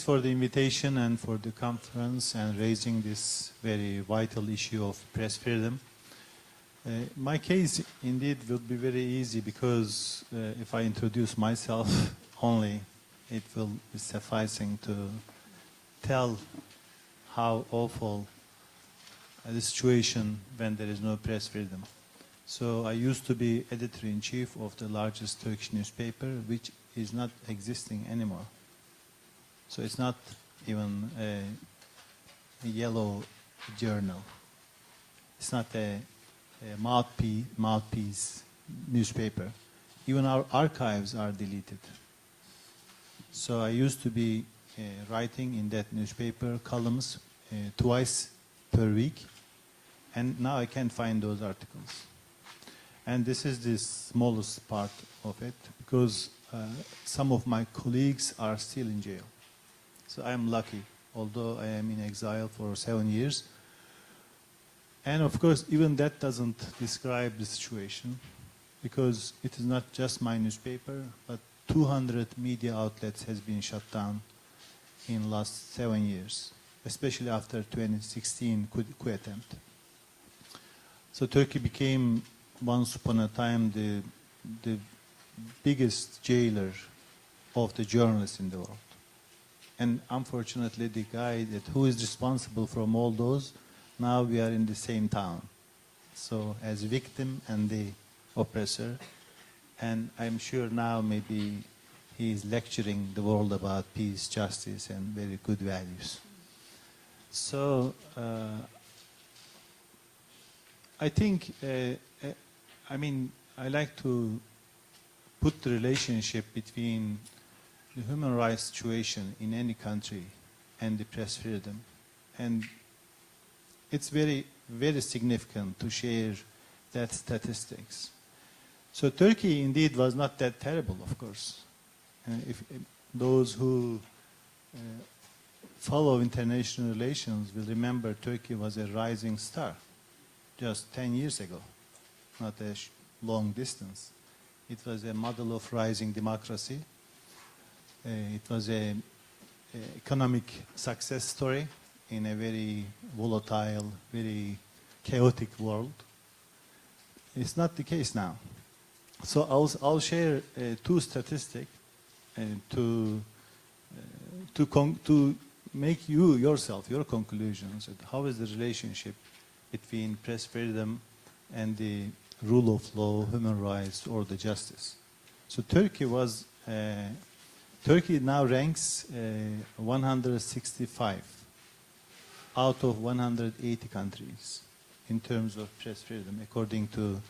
for the invitation and for the conference and raising this very vital issue of press freedom. My case indeed will be very easy because if I introduce myself only, it will be sufficing to tell how awful the situation when there is no press freedom. So I used to be editor-in-chief of the largest Turkish newspaper, which is not existing anymore. So it's not even a yellow journal. It's not a mouthpiece newspaper. Even our archives are deleted. So I used to be writing in that newspaper columns twice per week, and now I can't find those articles. And this is the smallest part of it, because some of my colleagues are still in jail. So I am lucky, although I am in exile for 7 years. And of course, even that doesn't describe the situation, because it is not just my newspaper, but 200 media outlets has been shut down in last 7 years, especially after 2016 coup attempt. So Turkey became, once upon a time, the biggest jailer of the journalists in the world. And unfortunately, the guy who is responsible from all those, now we are in the same town. So as victim and the oppressor, and I'm sure now maybe he is lecturing the world about peace, justice, and very good values. So I think, I like to put the relationship between the human rights situation in any country and the press freedom. And it's very, very significant to share that statistics. So Turkey indeed was not that terrible, of course. If those who follow international relations will remember, Turkey was a rising star just 10 years ago, not a long distance. It was a model of rising democracy. It was an economic success story in a very volatile, very chaotic world. It's not the case now. So I'll share two statistics to make your conclusions. How is the relationship between press freedom and the rule of law, human rights, or the justice? So Turkey now ranks 165 out of 180 countries in terms of press freedom, according to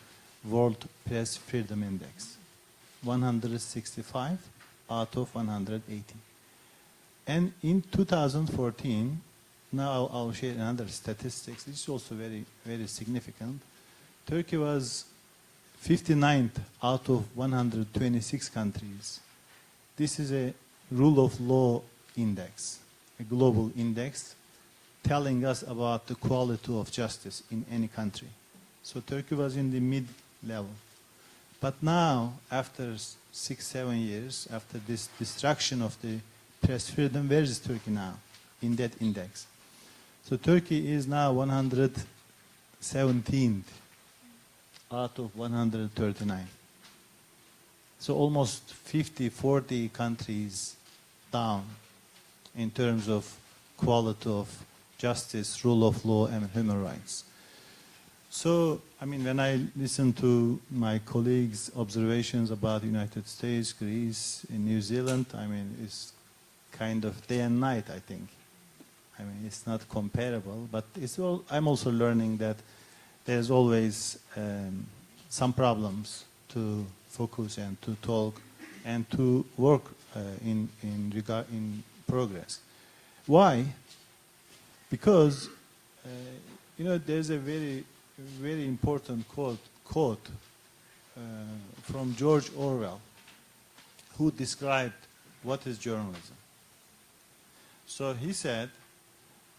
World Press Freedom Index. 165 out of 180. And in 2014, now I'll share another statistics. This is also very, very significant. Turkey was 59th out of 126 countries. This is a rule of law index, a global index, telling us about the quality of justice in any country. So Turkey was in the mid-level. But now, after 6-7 years, after this destruction of the press freedom, where is Turkey now in that index? So Turkey is now 117th out of 139. So almost 40 countries down in terms of quality of justice, rule of law, and human rights. So, when I listen to my colleagues' observations about the United States, Greece, and New Zealand, it's kind of day and night, I think. It's not comparable, but I'm also learning that there's always some problems to focus and to talk and to work in progress. Why? Because there's a very, very important quote from George Orwell, who described what is journalism. So he said,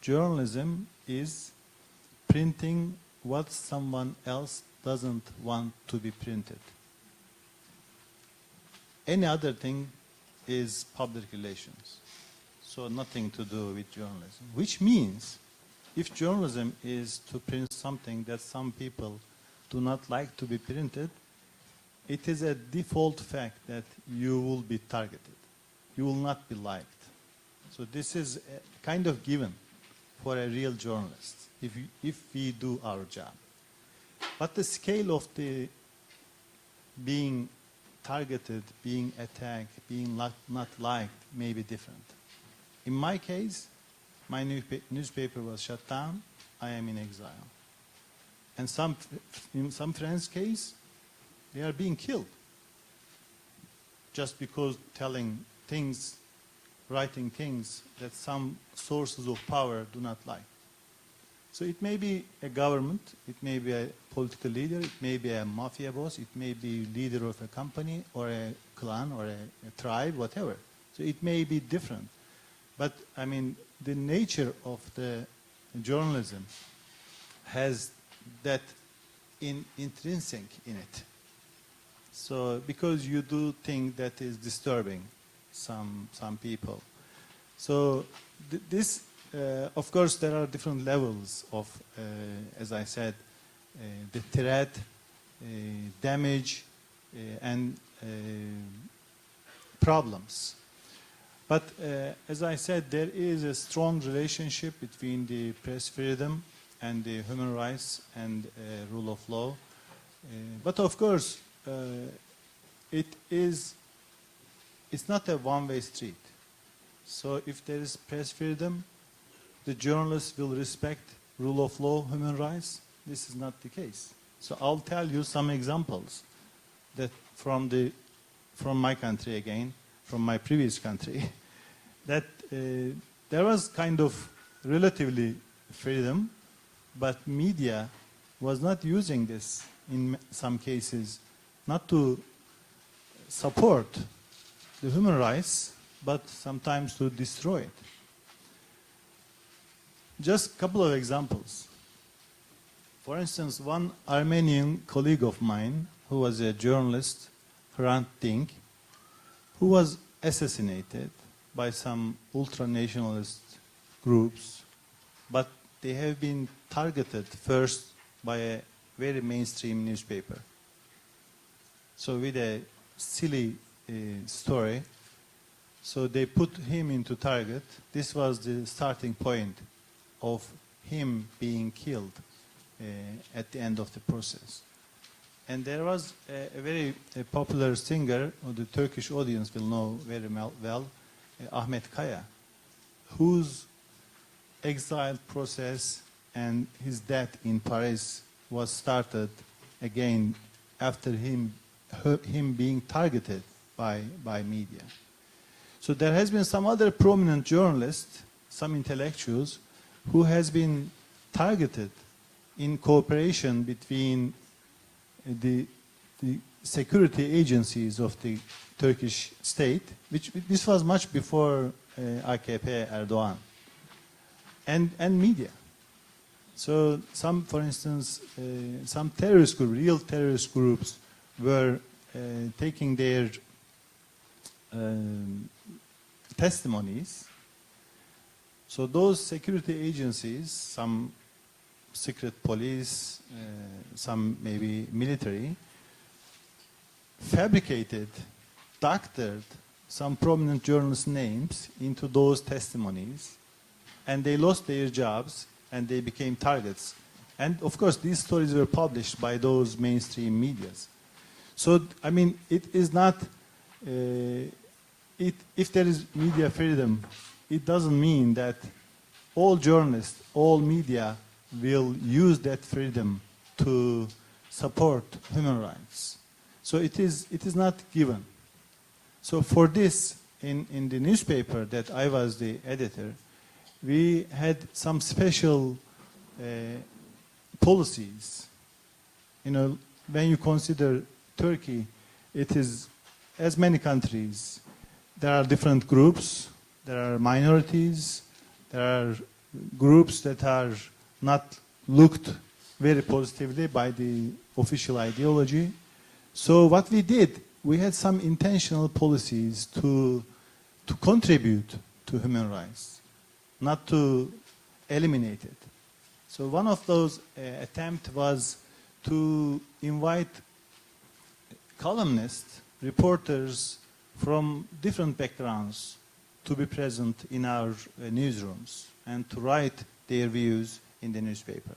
journalism is printing what someone else doesn't want to be printed. Any other thing is public relations. So nothing to do with journalism. Which means, if journalism is to print something that some people do not like to be printed, it is a default fact that you will be targeted. You will not be liked. So this is a kind of given for a real journalist, if we do our job. But the scale of the being targeted, being attacked, being not liked may be different. In my case, my newspaper was shut down. I am in exile. And in some friends' case, they are being killed just because telling things, writing things that some sources of power do not like. So it may be a government, it may be a political leader, it may be a mafia boss, it may be leader of a company or a clan or a tribe, whatever. So it may be different. But I mean, the nature of the journalism has that intrinsic in it. So because you do think that is disturbing some people. So this, of course, there are different levels of, as I said, the threat, damage, and problems. But as I said, there is a strong relationship between the press freedom and the human rights and rule of law. But of course, it's not a one-way street. So if there is press freedom, the journalists will respect rule of law, human rights. This is not the case. So I'll tell you some examples that from my country again, from my previous country, that there was kind of relatively freedom, but media was not using this in some cases, not to support the human rights, but sometimes to destroy it. Just a couple of examples. For instance, one Armenian colleague of mine, who was a journalist, Hrant Dink, who was assassinated by some ultra-nationalist groups, but they have been targeted first by a very mainstream newspaper. So with a silly story, so they put him into target. This was the starting point of him being killed at the end of the process. And there was a very popular singer, or the Turkish audience will know very well, Ahmet Kaya, whose exile process and his death in Paris was started again after him being targeted by media. So there has been some other prominent journalists, some intellectuals, who has been targeted in cooperation between the security agencies of the Turkish state, this was much before AKP Erdogan, and media. So some, for instance, some terrorist groups, real terrorist groups, were taking their testimonies. So those security agencies, some secret police, some maybe military, fabricated, doctored some prominent journalists' names into those testimonies, and they lost their jobs and they became targets. And of course, these stories were published by those mainstream medias. So, I mean, it is not, if there is media freedom, it doesn't mean that all journalists, all media will use that freedom to support human rights. So it is not given. So for this, in the newspaper that I was the editor, we had some special policies. You know, when you consider Turkey, it is, as many countries, there are different groups, there are minorities, there are groups that are not looked very positively by the official ideology. So what we did, we had some intentional policies to contribute to human rights, not to eliminate it. So one of those attempts was to invite columnists, reporters from different backgrounds to be present in our newsrooms and to write their views in the newspaper.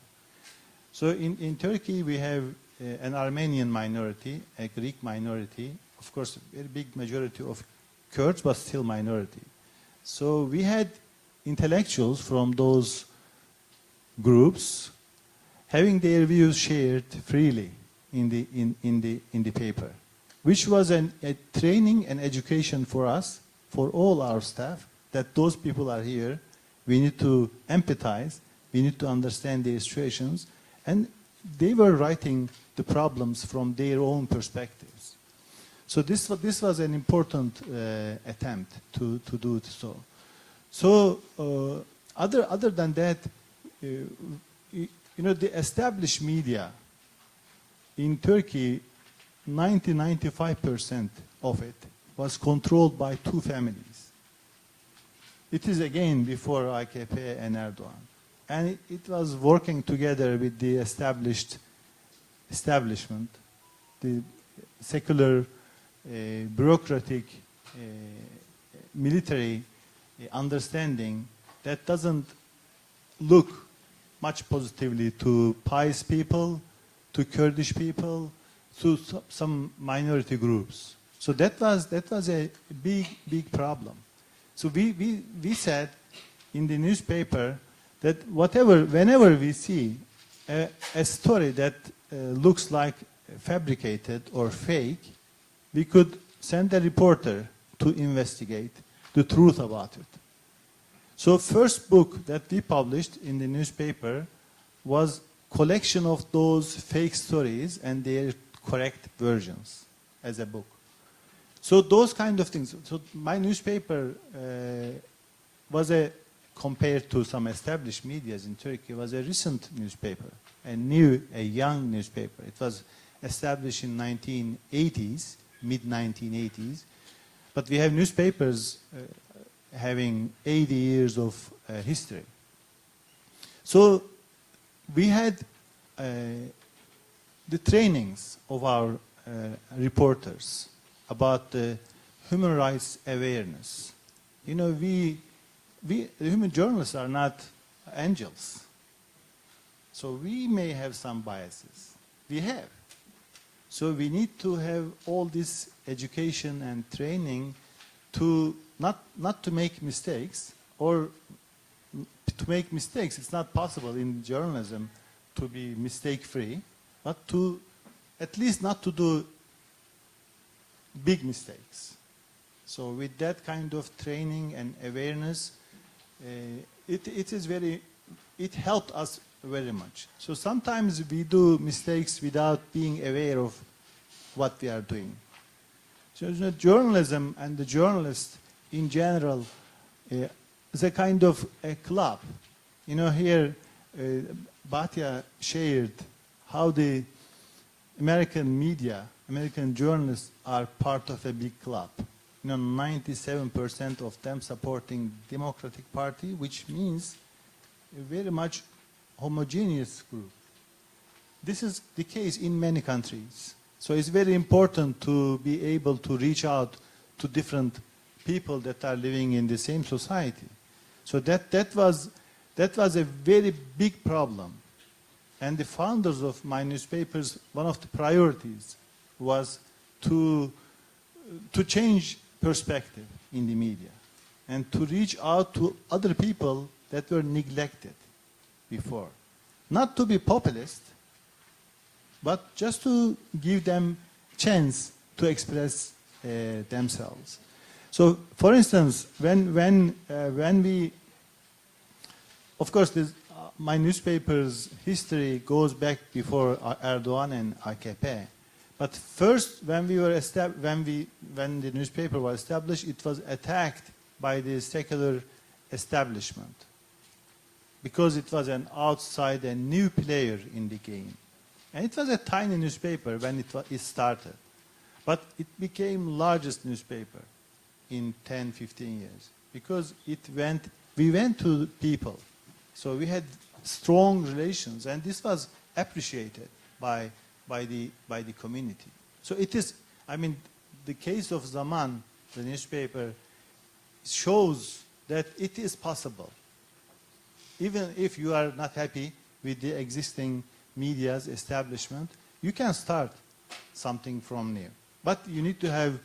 So in Turkey we have an Armenian minority, a Greek minority, of course a very big majority of Kurds, but still minority. So we had intellectuals from those groups having their views shared freely in the paper, which was a training and education for us, for all our staff, that those people are here. We need to empathize, we need to understand their situations, and they were writing the problems from their own perspectives. So this was an important attempt to do so. So other than that, the established media in Turkey, 90–95% of it was controlled by two families. It is again before AKP and Erdogan. And it was working together with the establishment, the secular, bureaucratic, military understanding that doesn't look much positively to pious people, to Kurdish people, to some minority groups. So that was a big problem. So we said in the newspaper that whenever we see a story that looks like fabricated or fake, we could send a reporter to investigate the truth about it. So first book that we published in the newspaper was collection of those fake stories and their correct versions as a book. So those kind of things. So my newspaper was compared to some established medias in Turkey, was a recent newspaper, a young newspaper. It was established in 1980s, mid-1980s. But we have newspapers having 80 years of history. So we had the trainings of our reporters about the human rights awareness. The human journalists are not angels. So we may have some biases. We have. So we need to have all this education and training to not to make mistakes, or to make mistakes. It's not possible in journalism to be mistake-free, but to at least not to do big mistakes. So with that kind of training and awareness, it helped us very much. So sometimes we do mistakes without being aware of what we are doing. So journalism and the journalist in general is a kind of a club. Here Batya shared how the American media, American journalists are part of a big club. 97% of them supporting Democratic Party, which means a very much homogeneous group. This is the case in many countries. So it's very important to be able to reach out to different people that are living in the same society. So that was a very big problem. And the founders of my newspapers, one of the priorities was to change perspective in the media and to reach out to other people that were neglected before. Not to be populist, but just to give them chance to express themselves. So, for instance, when we, of course, my newspaper's history goes back before Erdogan and AKP. But first, when the newspaper was established, it was attacked by the secular establishment because it was an outside, a new player in the game. And it was a tiny newspaper when it started. But it became largest newspaper in 10–15 years. because we went to people. So we had strong relations, and this was appreciated by the community. So it is, I mean, the case of Zaman, the newspaper, shows that it is possible. Even if you are not happy with the existing media's establishment, you can start something from new. But you need to have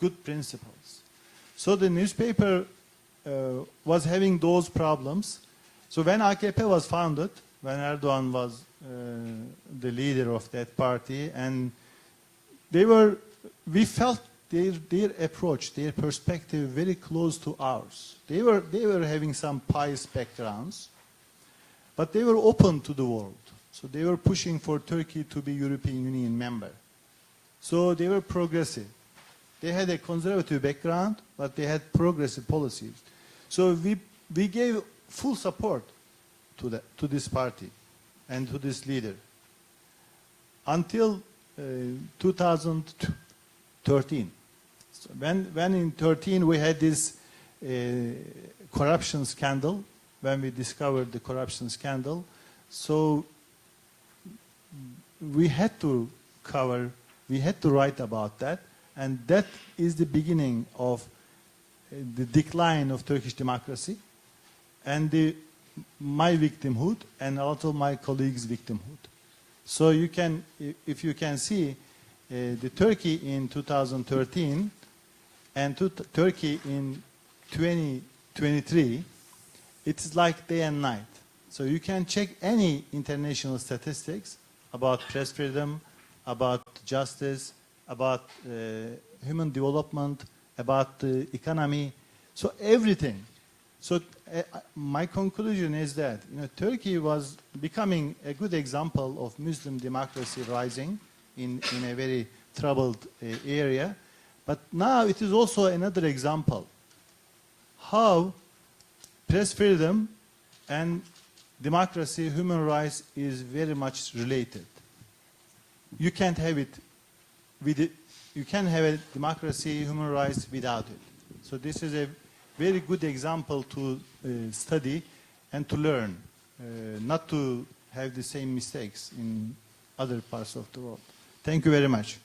good principles. So the newspaper was having those problems. So when AKP was founded, when Erdogan was the leader of that party, and we felt their approach, their perspective very close to ours. They were having some pious backgrounds, but they were open to the world. So they were pushing for Turkey to be European Union member. So they were progressive. They had a conservative background, but they had progressive policies. So we gave full support to this party and to this leader until 2013. So when in 2013 we had this corruption scandal, when we discovered the corruption scandal, so we had to write about that, and that is the beginning of the decline of Turkish democracy and my victimhood and also my colleagues' victimhood. So you can, if you can see, the Turkey in 2013 and Turkey in 2023, it's like day and night. So you can check any international statistics about press freedom, about justice, about human development, about the economy, so everything. So my conclusion is that Turkey was becoming a good example of Muslim democracy rising in a very troubled area. But now it is also another example how press freedom and democracy, human rights is very much related. You can't have it you can't have a democracy, human rights without it. So this is a very good example to study and to learn, not to have the same mistakes in other parts of the world. Thank you very much.